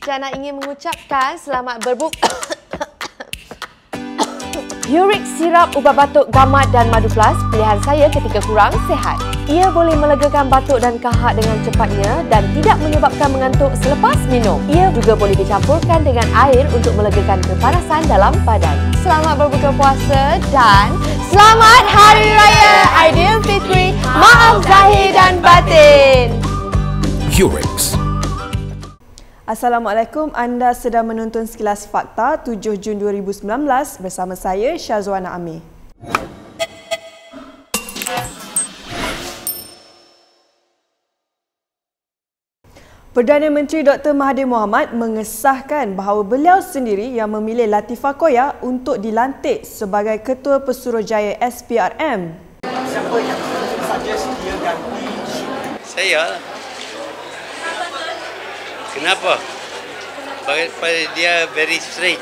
Jana ingin mengucapkan selamat berbuka. Uric sirap ubat batuk gamat dan madu plus pilihan saya ketika kurang sihat. Ia boleh melegakan batuk dan kahak dengan cepatnya dan tidak menyebabkan mengantuk selepas minum. Ia juga boleh dicampurkan dengan air untuk melegakan kepanasan dalam badan. Selamat berbuka puasa dan selamat Hari Raya Aidilfitri. Maaf zahir dan batin. Urix. Assalamualaikum, anda sedang menonton Sekilas Fakta 7 Jun 2019 bersama saya Syazwana Amir. Perdana Menteri Dr. Mahathir Mohamad mengesahkan bahawa beliau sendiri yang memilih Latifah Koya untuk dilantik sebagai Ketua Pesuruhjaya SPRM. Siapa yang suggest dia ganti? Saya. Kenapa? Pada dia very straight.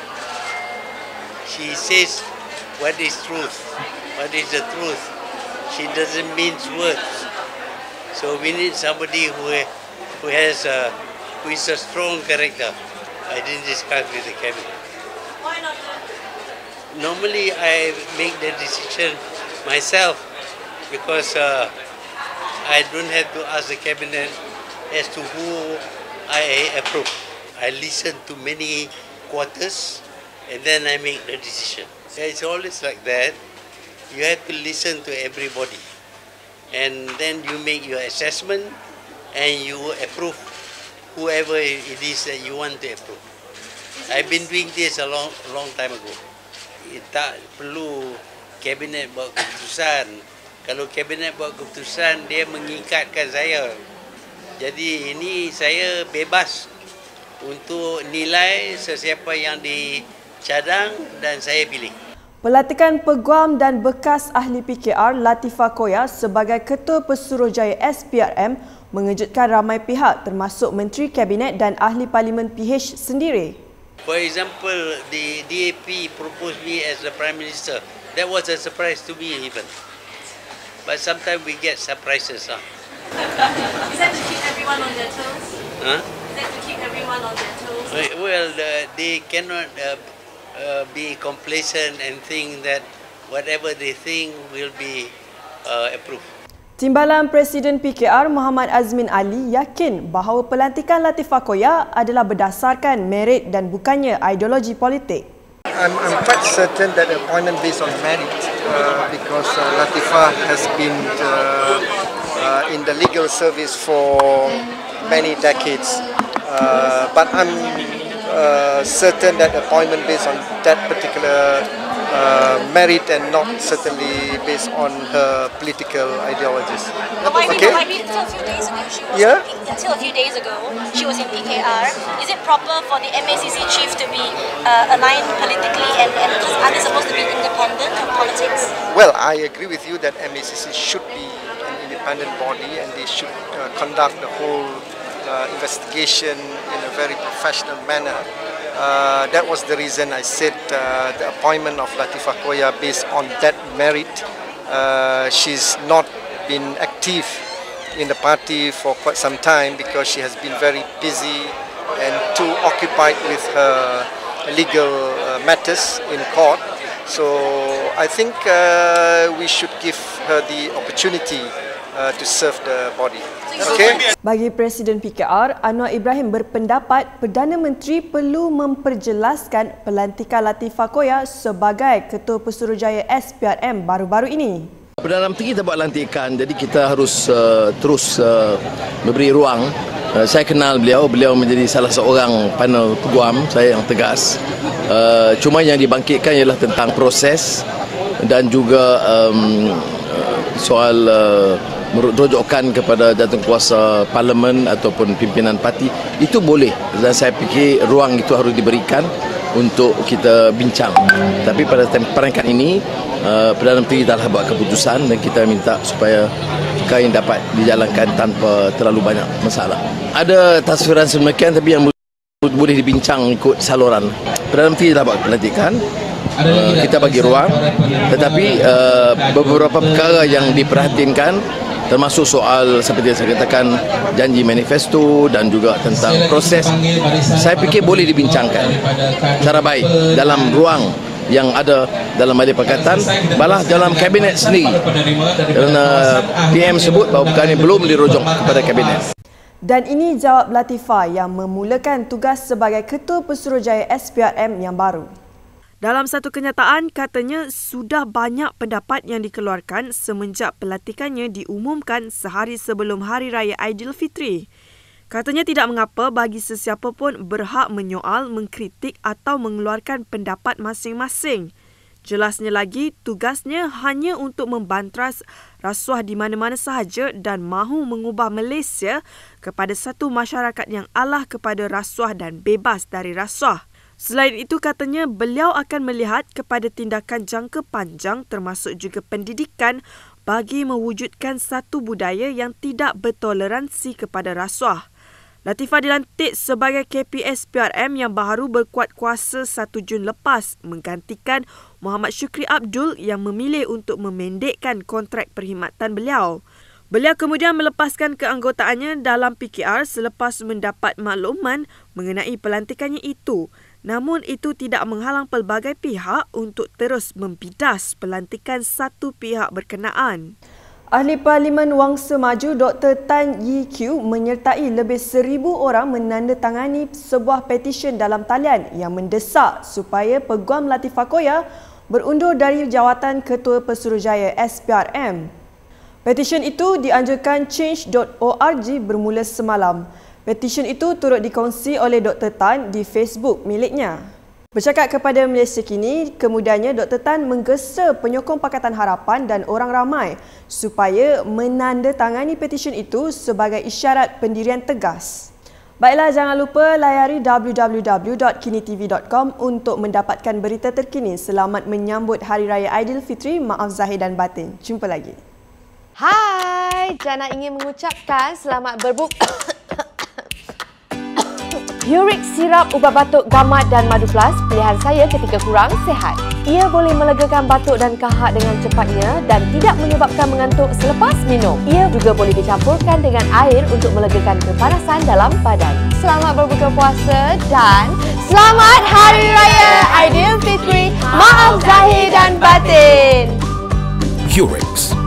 She says what is truth, what is the truth. She doesn't mince words. So we need somebody who is a strong character. I didn't discuss with the cabinet. Why not? Normally I make the decision myself because I don't have to ask the cabinet as to who I approve. I listen to many quarters and then I make the decision. It's always like that. You have to listen to everybody and then you make your assessment and you approve whoever it is that you want to approve. I've been doing this a long time ago. Tak perlu kabinet buat keputusan. Kalau kabinet buat keputusan, dia mengikatkan saya. Jadi ini saya bebas untuk nilai sesiapa yang dicadang dan saya pilih. Pelantikan Peguam dan bekas ahli PKR Latifah Koya sebagai Ketua Pesuruhjaya SPRM mengejutkan ramai pihak termasuk Menteri Kabinet dan Ahli Parlimen PH sendiri. For example, the DAP proposed me as the Prime Minister. That was a surprise to me even. But sometimes we get surprises. Is that to keep everyone on their toes? Huh? Is that to keep everyone on their toes? Well, they cannot be complacent and think that whatever they think will be approved. Timbalan Presiden PKR Muhammad Azmin Ali yakin bahawa pelantikan Latifah Koya adalah berdasarkan merit dan bukannya ideologi politik. I'm quite certain that the appointment based on merit because Latifah has been in the legal service for many decades. But I'm certain that appointment based on that particular merit and not certainly based on her political ideologies. Okay. Until a few days ago, she was in PKR. Is it proper for the MACC chief to be aligned politically and are they supposed to be independent of politics? Well, I agree with you that MACC should be an independent body and they should conduct the whole investigation in a very professional manner. That was the reason I said the appointment of Latifah Koya based on that merit. She's not been active in the party for quite some time because she has been very busy and too occupied with her legal matters in court. So I think we should give her the opportunity to serve the body. Okay? Bagi Presiden PKR, Anwar Ibrahim berpendapat Perdana Menteri perlu memperjelaskan pelantikan Latifah Koya sebagai Ketua Pesuruhjaya SPRM baru-baru ini. Perdana Menteri kita buat lantikan, jadi kita harus terus memberi ruang. Saya kenal beliau menjadi salah seorang panel peguam saya yang tegas. Cuma yang dibangkitkan ialah tentang proses dan juga soal merujukan kepada jawatankuasa parlimen ataupun pimpinan parti. Itu boleh dan saya fikir ruang itu harus diberikan untuk kita bincang. Tapi pada peringkat ini Perdana Menteri telah buat keputusan dan kita minta supaya perkara ini dapat dijalankan tanpa terlalu banyak masalah. Ada taswiran sedemikian tapi yang boleh dibincang ikut saluran. Perdana Menteri telah buat pelantikan. Kita bagi ruang, tetapi beberapa perkara yang diperhatikan termasuk soal seperti yang saya katakan janji manifesto dan juga tentang proses. Saya fikir boleh dibincangkan secara baik dalam ruang yang ada dalam Majlis Pakatan, malah dalam kabinet sendiri, kerana PM sebut bahawa perkara ini belum dirujuk kepada kabinet. Dan ini jawab Latifah yang memulakan tugas sebagai Ketua Pesuruhjaya SPRM yang baru. Dalam satu kenyataan, katanya sudah banyak pendapat yang dikeluarkan semenjak pelantikannya diumumkan sehari sebelum Hari Raya Aidilfitri. Katanya tidak mengapa bagi sesiapa pun berhak menyoal, mengkritik atau mengeluarkan pendapat masing-masing. Jelasnya lagi, tugasnya hanya untuk membantras rasuah di mana-mana sahaja dan mahu mengubah Malaysia kepada satu masyarakat yang alah kepada rasuah dan bebas dari rasuah. Selain itu, katanya beliau akan melihat kepada tindakan jangka panjang termasuk juga pendidikan bagi mewujudkan satu budaya yang tidak bertoleransi kepada rasuah. Latifah dilantik sebagai KPS PRM yang baru berkuat kuasa 1 Jun lepas menggantikan Muhammad Shukri Abdul yang memilih untuk memendekkan kontrak perkhidmatan beliau. Beliau kemudian melepaskan keanggotaannya dalam PKR selepas mendapat makluman mengenai pelantikannya itu. Namun itu tidak menghalang pelbagai pihak untuk terus membidas pelantikan satu pihak berkenaan. Ahli Parlimen Wangsa Maju Dr. Tan Yee Kiew menyertai lebih 1,000 orang menandatangani sebuah petisyen dalam talian yang mendesak supaya Peguam Latifah Koya berundur dari jawatan Ketua Pesuruhjaya SPRM. Petisyen itu dianjurkan change.org bermula semalam. Petisyen itu turut dikongsi oleh Dr. Tan di Facebook miliknya. Bercakap kepada Malaysia Kini, kemudiannya Dr. Tan menggesa penyokong Pakatan Harapan dan orang ramai supaya menandatangani petisyen itu sebagai isyarat pendirian tegas. Baiklah, jangan lupa layari www.kinitv.com untuk mendapatkan berita terkini selamat menyambut Hari Raya Aidilfitri. Maaf zahir dan batin. Jumpa lagi. Hai, Jana ingin mengucapkan selamat berbuka. Urix sirap ubat batuk gamat dan madu plus pilihan saya ketika kurang sihat. Ia boleh melegakan batuk dan kahak dengan cepatnya dan tidak menyebabkan mengantuk selepas minum. Ia juga boleh dicampurkan dengan air untuk melegakan kepanasan dalam badan. Selamat berbuka puasa dan selamat Hari Raya Aidilfitri. Maaf zahir dan batin. Urix.